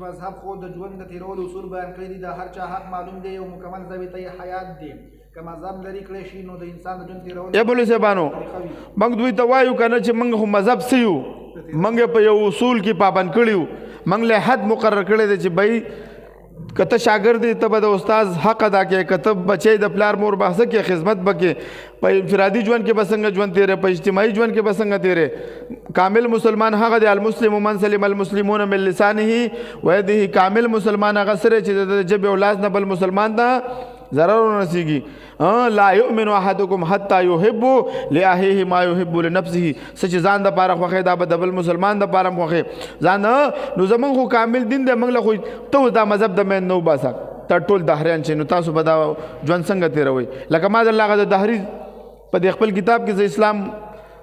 چې مذهب خو د ژوند د تیرولو اصول بیان کړي دي د هر چا حق معلوم دی او مکمل ضابطه حیات دی که مذهب لري کړی شي نو د انسان د ژوند تیرولو یا بولې صاحبانو موږ دوی ته وایو که نه چې موږ خو مذهب څه یو موږ په یو اصول کې پابند کړي یو موږ له حد مقرر کړی دی چې بھائی که ته شاګرد یې ته به د استاد حق ادا کړې که ته بچی د پلار مور به څه کې خدمت به کې په انفرادي ژوند کې به څنګه ژوند تېرې په اجتماعي ژوند کې به څنګه تېرې کامل مسلمان هغه دی المسلم من سلم المسلمون من لسانه ویده کامل مسلمان هغه سره چې د ژبې او لاس نه بل مسلمان ته ضرر ورسیږي لا یؤمن احدکم حتی یحب لاخیه ما یحب لنفسه سچ ځان د پاره خوخه دا به د بل مسلمان د پاره خوخه ځان نو زمون خو کامل دین دی موږ له خو ته دا مذهب د مین نو باسه ته ټول دهریان چې نو تاسو به دا ژوند څنګه تیروي لکه ما د الله غو دهری په خپل کتاب کې د اسلام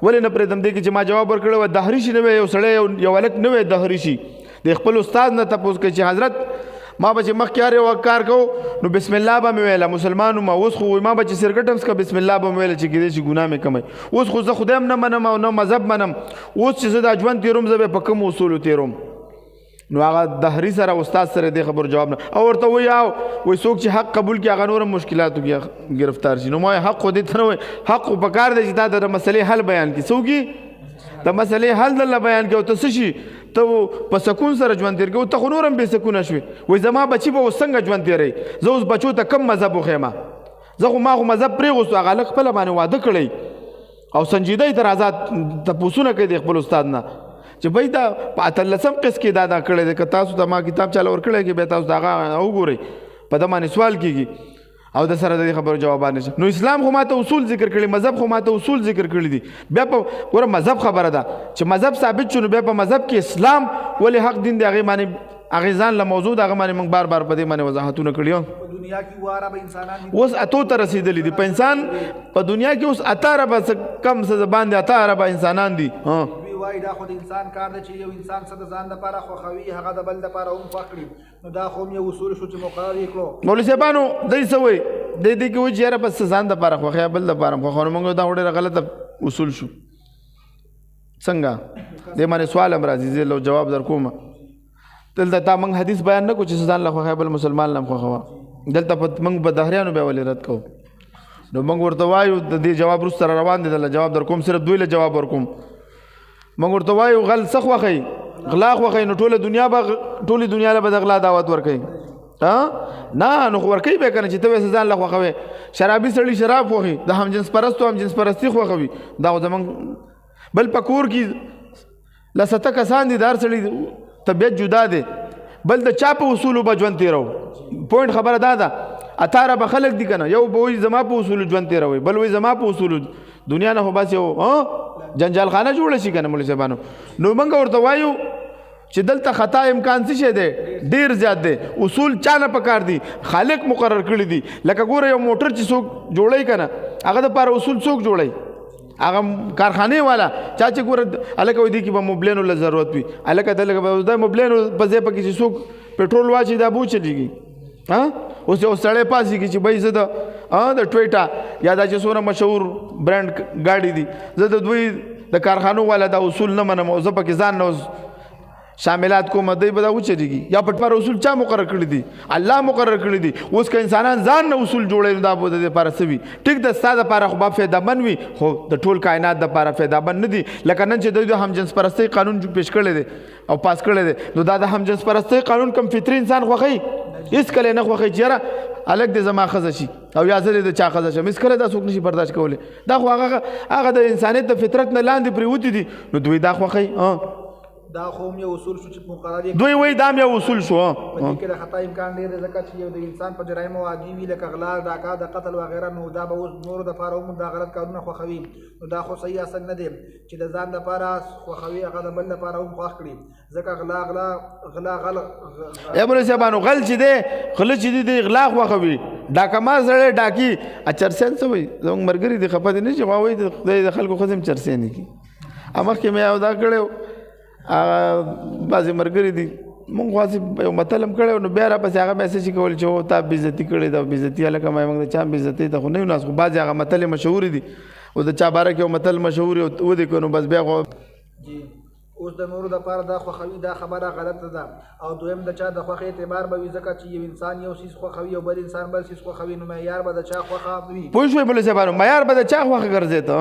ولې نه پرېدم دی چې ما جواب ورکړو دهری شي نه یو سړی یو ولک نه دهری شي د خپل استاد نه تاسو کې چې حضرت ما به چې مخکې وکار کو نو بسم الله به مې ویله مسلمانو ما اوس خو ما به چې سرګټم څخه بسم الله به مې ویله چې کېدای شي ګناه مې کمی اوس خو زه خدای هم نه منم او نه مذهب منم اوس چې زه دا ژوند تېروم زه به په کوم اصولو تېروم نو هغه دهري سره استاد سره دې خبر جواب نه او ورته وایي وایي څوک چې حق قبول کړي هغه نور هم مشکلاتو کې ګرفتار شي نو ما حق خو دې ته نه وایي حق خو پکار دی چې دا د مسلې حل بیان کړي څوک د مسلې حل دله بیان کړي او ته څه شي ته په سکون سره ژوند تېر کوې ته خو نور هم بې سکونه شوې وایي زما بچي به اوس څنګه ژوند تېروي زه اوس بچو ته کم مذهب وښیم زه خو ما خو مذهب پرېغوستو هغه هلک خپله باندې واده کړی او سنجیده یې ترازات تپوسونه کوي د خپل استاد نه چې بھائی دا په 18 قسط کې دا کړی دی که تاسو ته ما کتاب چاله ورکړی کې بیا تاسو د هغه وګورئ په ده باندې سوال کېږي او د سره د دې خبرو جوابان نشي نو اسلام خو ماته اصول ذکر کړي مذهب خو ماته اصول ذکر کړي دي بیا په ګوره مذهب خبره ده چې مذهب ثابت شو نو بیا په مذهب کې اسلام ولې حق دین دی هغې باندې هغې ځان له موضوع د هغه باندې موږ بار بار په دې باندې وضاحتونه کړي په دنیا کې واره به انسانان اوس اتو ته رسېدلي دي په انسان په دنیا کې اوس اته اربه کم څه باندې اته اربه انسانان دي وایي دا خو د انسان کار دی چې یو انسان څه د ځان دپاره خوښوي هغه د بل دپاره هم خوښ کړي نو دا خو هم یو اصول شو چې مقرر یې کړو مولوي صاحبانو دی څه وایي دی دې کې وایي چې یاره بس ځان دپاره خوښوي بل دپاره هم خوښوي نو موږ دا ډېره غلطه اصول شو څنګه دې باندې سوال هم راځي زه لو جواب در کوم دلته تا موږ حدیث بیان نه کړو چې ځان له خوښوي بل مسلمان له هم خوښوه دلته موږ په دهریانو بیا ولې رد کوو نو موږ ورته وایو د دې جواب وروسته را روان دي دله جواب در کوم صرف دوی له جواب ورکوم موږ ورته وایو غل څه خوښوي غلا خوښوي نو ټولې دنیا له به د غلا دعوت ورکوي نه نو خو ورکوي بیا که نه چې ته وایې ځان له خوښوي شرابي سړي شراب خوښوي د همجنس پرستو همجنس پرستي خوښوي دا خو زموږ بل په کور کې لسته کسان دي د هر سړي طبیعت جدا دی بل د چا په اصولو به ژوند تېرو پوینټ خبره دا ده اتاره به خلک دي که نه یو به وایي زما په اصولو ژوند تېروي بل وایي زما په اصولو دنیا نه خو بس یو جنجال خانه جوړه شي که نه مولوي صاحبانو نو موږ ورته وایو چې دلته خطا امکان څه شی دی ډېر زیات دی اصول چا نه پکار دي خالق مقرر کړي دي لکه ګوره یو موټر چې څوک جوړوي که نه هغه دپاره اصول څوک جوړوي هغه کارخانې والا چا چې ګوره هلکه وایي دې کې به مبلینو له ضرورت وي هلکه دلکه به دا مبلینو په ځای پکې چې څوک پټرول واچي دا به وچلېږي اوس یو سړی پاسېږي چې بھائی زه د ټویټا یا دا چې څومره مشهور برانډ ګاډي دي زه د دوی د کارخانو والا دا اصول نه منم او زه پکې ځان نه شاملات کوم دی به دا وچرېږي یا پټ پر اصول چا مقرر کړي دي الله مقرر کړي دي اوس که انسانان ځان نه اصول جوړوي دا به د دې لپاره څه وي ټیک ده ستا دپاره خو به فایدهمند وي خو د ټول کائنات دپاره فایدهمند نه دي لکه نن چې دوی د همجنس پرستۍ قانون پیش کړی دی او پاس کړی دی نو دا د همجنس پرستۍ قانون کوم فطري انسان خوښوي هېڅکله یې نه خوښوي چې یاره هلک دې زما ښځه شي او یا زه دې د چا ښځه شم هېڅکله دا څوک نشي برداشت کولی دا خو هغه د انسانیت د فطرت نه لاندې پرېوتي دي نو دوی دا خوښوي دا خو هم یو اصول شو چې مقرر یې دوی وایي دا هم یو اصول شو په دې کې د خطا امکان ډېر دی ځکه چې یو د انسان په جرایمو عادي وي لکه غلا ډاکا د قتل وغیره نو دا به اوس نورو دپاره هم دا غلط کارونه خوښوي نو دا خو صحیح اصل نه دی چې د ځان دپاره خوښوي هغه د بل دپاره هم خوښ کړي ځکه غلا یا مولوي صاحبانو غل چې دی غله چې دی غلا خوښوي ډاکه ما سړی ډاکي چرسیان څه وایي زموږ ملګري دي خفه دي نه چې وایي د خدای د خلکو ښځې هم چرسیانې کړي مخکې مې یو دا کړی بعضې ملګري دي مونږ خو یو متل هم کړی نو بیا راپسې هغه میسج کول چې او تا بېزتي کړې ده بېزتي هلکه ما موږ د چا بېزتۍ ته خو نه یو ناست خو بعضې هغه متلې مشهورې دي او د چا باره کې یو متل مشهور ودې کړو نو بس بیا خو اوس د نورو دپاره دا خوښوي دا خبره غلطه ده او دویم د چا د خوښې اعتبار به وي ځکه چې یو انسان یو څیز خوښوي او بل انسان بل څیز خوښوي نو معیار به د چا خوښه وي. پوه شوې مولوي صاحبانو معیار به د چا خوښه ګرځې ته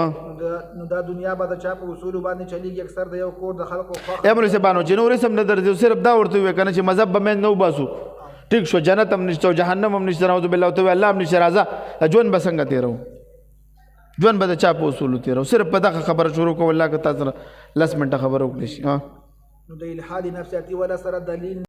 نو دا دنیا به د چا په اصولو باندې چلیږي اکثر د یو کور د خلکو خوښه. ای مولوي صاحبانو چې نور اسم نه درځي صرف دا ورته ووایه که نه چې مذهب به مې نه وباسو ټیک شو جنت هم نشته او جهنم هم نشته نعوذ بالله ورته وایه الله هم نشته راځه ژوند به څنګه تېروو ژوند به د چا په اصولو تېروو صرف په دغه خبره شروع کوو الله که تا سره 10 منټه خبره وکړی شي نو د الحاد نفسیاتي ولا سره دلیل